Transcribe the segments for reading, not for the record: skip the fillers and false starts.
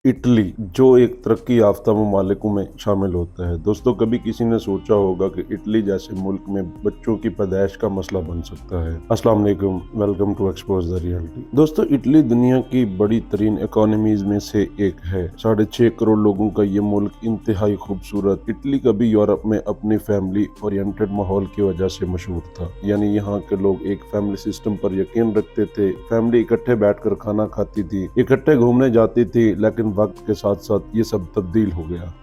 Italy जो एक तरक्की याफ्ता ममालिकों में शामिल होता है। दोस्तों, कभी किसी ने सोचा होगा कि इटली जैसे मुल्क में बच्चों की पैदाइश का मसला बन सकता है। अस्सलाम वालेकुम, welcome to expose the reality. दोस्तों, इटली दुनिया की बड़ी तरीन इकोनॉमीज में से एक है। 6.5 करोड़ लोगों का ये मुल्क इंतहाई खूबसूरत। इटली कभी यूरोप में अपनी फैमिली ओरिएंटेड माहौल की वजह से मशहूर था। यानी यहाँ के लोग एक फैमिली सिस्टम पर यकीन रखते थे। फैमिली इकट्ठे बैठकर खाना खाती थी, इकट्ठे घूमने जाती थी, लेकिन वक्त के साथ साथ ये सब तब्दील हो गया।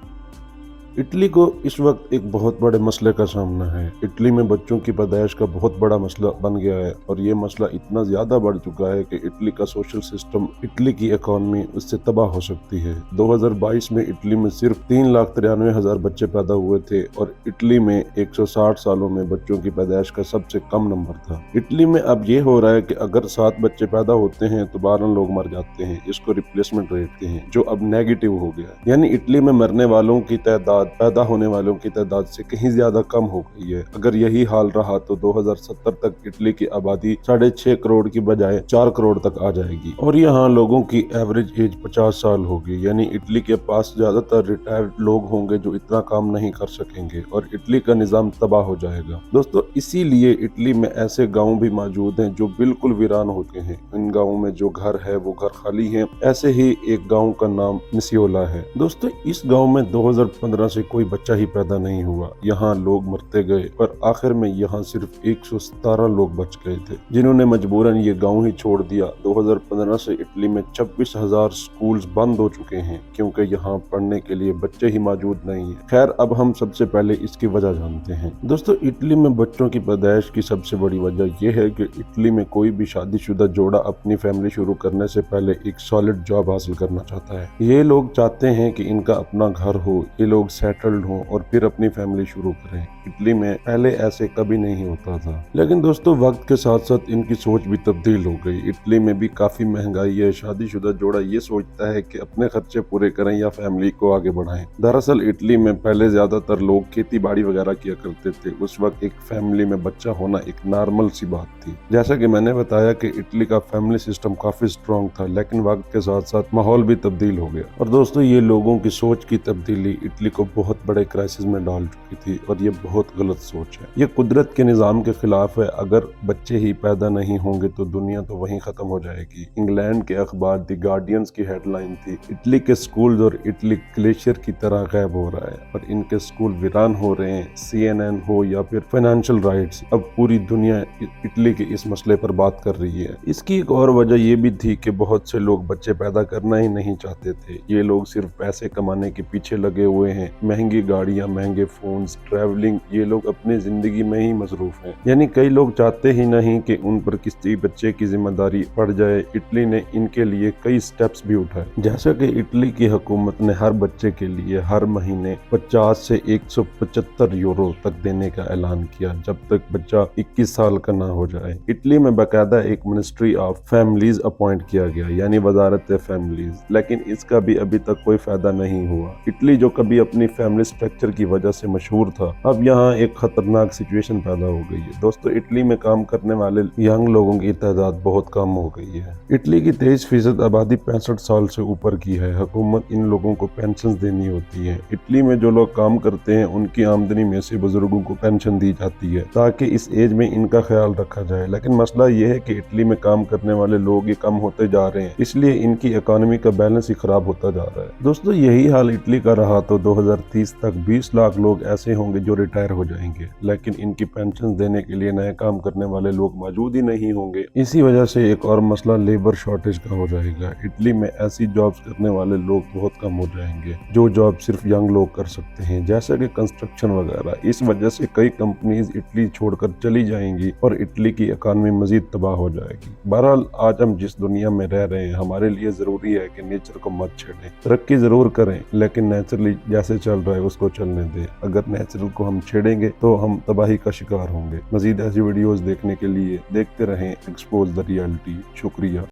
इटली को इस वक्त एक बहुत बड़े मसले का सामना है। इटली में बच्चों की पैदाइश का बहुत बड़ा मसला बन गया है और ये मसला इतना ज़्यादा बढ़ चुका है कि इटली का सोशल सिस्टम, इटली की इकॉनमी उससे तबाह हो सकती है। 2022 में इटली में सिर्फ 3,93,000 बच्चे पैदा हुए थे और इटली में 160 सालों में बच्चों की पैदाइश का सबसे कम नंबर था। इटली में अब ये हो रहा है कि अगर 7 बच्चे पैदा होते हैं तो 12 लोग मर जाते हैं। इसको रिप्लेसमेंट रेट कहते हैं, जो अब नेगेटिव हो गया। यानी इटली में मरने वालों की तादाद पैदा होने वालों की तादाद से कहीं ज्यादा कम हो गई है। अगर यही हाल रहा तो 2070 तक इटली की आबादी 6.5 करोड़ की बजाय 4 करोड़ तक आ जाएगी और यहाँ लोगों की एवरेज एज 50 साल होगी। यानी इटली के पास ज्यादातर रिटायर्ड लोग होंगे जो इतना काम नहीं कर सकेंगे और इटली का निजाम तबाह हो जाएगा। दोस्तों, इसीलिए इटली में ऐसे गाँव भी मौजूद हैं जो बिल्कुल वीरान होते हैं। इन गाँवों में जो घर है वो घर खाली है। ऐसे ही एक गाँव का नाम मिसियोला है। दोस्तों, इस गाँव में 2015 से कोई बच्चा ही पैदा नहीं हुआ। यहाँ लोग मरते गए पर आखिर में यहाँ सिर्फ 117 लोग बच गए थे, जिन्होंने मजबूरन ये गांव ही छोड़ दिया। 2015 से इटली में 26,000 स्कूल्स बंद हो चुके हैं क्योंकि यहाँ पढ़ने के लिए बच्चे ही मौजूद नहीं है। खैर, अब हम सबसे पहले इसकी वजह जानते हैं। दोस्तों, इटली में बच्चों की पैदाइश की सबसे बड़ी वजह यह है कि इटली में कोई भी शादीशुदा जोड़ा अपनी फैमिली शुरू करने से पहले एक सॉलिड जॉब हासिल करना चाहता है। ये लोग चाहते हैं कि इनका अपना घर हो, ये लोग सेटल्ड हो और फिर अपनी फैमिली शुरू करें। इटली में पहले ऐसे कभी नहीं होता था, लेकिन दोस्तों वक्त के साथ साथ इनकी सोच भी तब्दील हो गई। इटली में भी काफी महंगाई है। शादीशुदा जोड़ा ये सोचता है कि अपने खर्चे पूरे करें या फैमिली को आगे बढ़ाएं। दरअसल इटली में पहले ज्यादातर लोग खेती बाड़ी वगैरह किया करते थे। उस वक्त एक फैमिली में बच्चा होना एक नॉर्मल सी बात थी। जैसा कि मैंने बताया कि इटली का फैमिली सिस्टम काफी स्ट्रॉन्ग था, लेकिन वक्त के साथ साथ माहौल भी तब्दील हो गया। और दोस्तों, ये लोगों की सोच की तब्दीली इटली को बहुत बड़े क्राइसिस में डाल चुकी थी और ये बहुत गलत सोच है। ये कुदरत के निजाम के खिलाफ है। अगर बच्चे ही पैदा नहीं होंगे तो दुनिया तो वहीं खत्म हो जाएगी। इंग्लैंड के अखबार द गार्डियंस की हेडलाइन थी, इटली के स्कूल और इटली ग्लेशियर की तरह गायब हो रहा है और इनके स्कूल वीरान हो रहे हैं। CNN हो या फिर फाइनेंशियल राइट्स, अब पूरी दुनिया इटली के इस मसले पर बात कर रही है। इसकी एक और वजह यह भी थी कि बहुत से लोग बच्चे पैदा करना ही नहीं चाहते थे। ये लोग सिर्फ पैसे कमाने के पीछे लगे हुए हैं। महंगी गाड़ियां, महंगे फोन्स, ट्रैवलिंग, ये लोग अपनी जिंदगी में ही मसरूफ हैं। यानी कई लोग चाहते ही नहीं कि उन पर किसी बच्चे की जिम्मेदारी पड़ जाए। इटली ने इनके लिए कई स्टेप्स भी उठाए, जैसा कि इटली की हुकूमत ने हर बच्चे के लिए हर महीने 50 से 175 यूरो तक देने का ऐलान किया जब तक बच्चा 21 साल का ना हो जाए। इटली में बाकायदा एक मिनिस्ट्री ऑफ फैमिलीज अपॉइंट किया गया, यानी वजारत फैमिलीज, लेकिन इसका भी अभी तक कोई फायदा नहीं हुआ। इटली जो कभी अपनी फैमिली स्ट्रक्चर की वजह से मशहूर था, अब यहाँ एक खतरनाक सिचुएशन पैदा हो गई है। दोस्तों, इटली में काम करने वाले यंग लोगों की तादाद बहुत कम हो गई है। इटली की 23% आबादी 65 साल से ऊपर की है। हुकूमत इन लोगों को पेंशन देनी होती है। इटली में जो लोग काम करते हैं उनकी आमदनी में से बुजुर्गों को पेंशन दी जाती है ताकि इस एज में इनका ख्याल रखा जाए। लेकिन मसला ये है कि इटली में काम करने वाले लोग ही कम होते जा रहे हैं, इसलिए इनकी इकोनॉमी का बैलेंस ही खराब होता जा रहा है। दोस्तों, यही हाल इटली का रहा तो 2030 तक 20 लाख लोग ऐसे होंगे जो रिटायर हो जाएंगे, लेकिन इनकी पेंशन देने के लिए नए काम करने वाले लोग मौजूद ही नहीं होंगे। इसी वजह से एक और मसला लेबर शॉर्टेज का हो जाएगा। इटली में ऐसी जॉब्स करने वाले लोग बहुत कम हो जाएंगे जो जॉब सिर्फ यंग लोग कर सकते हैं, जैसे कि कंस्ट्रक्शन वगैरह। इस वजह से कई कंपनीज इटली छोड़कर चली जाएंगी और इटली की इकोनॉमी मजीद तबाह हो जाएगी। बहरहाल, आज हम जिस दुनिया में रह रहे हैं, हमारे लिए जरूरी है कि नेचर को मत छेड़ें। तरक्की जरूर करें, लेकिन नेचुरली जैसे चल रहा है उसको चलने दें। अगर नेचुरल को हम छेड़ेंगे तो हम तबाही का शिकार होंगे। मजीद ऐसी वीडियोस देखने के लिए देखते रहें एक्सपोज द रियलिटी। शुक्रिया।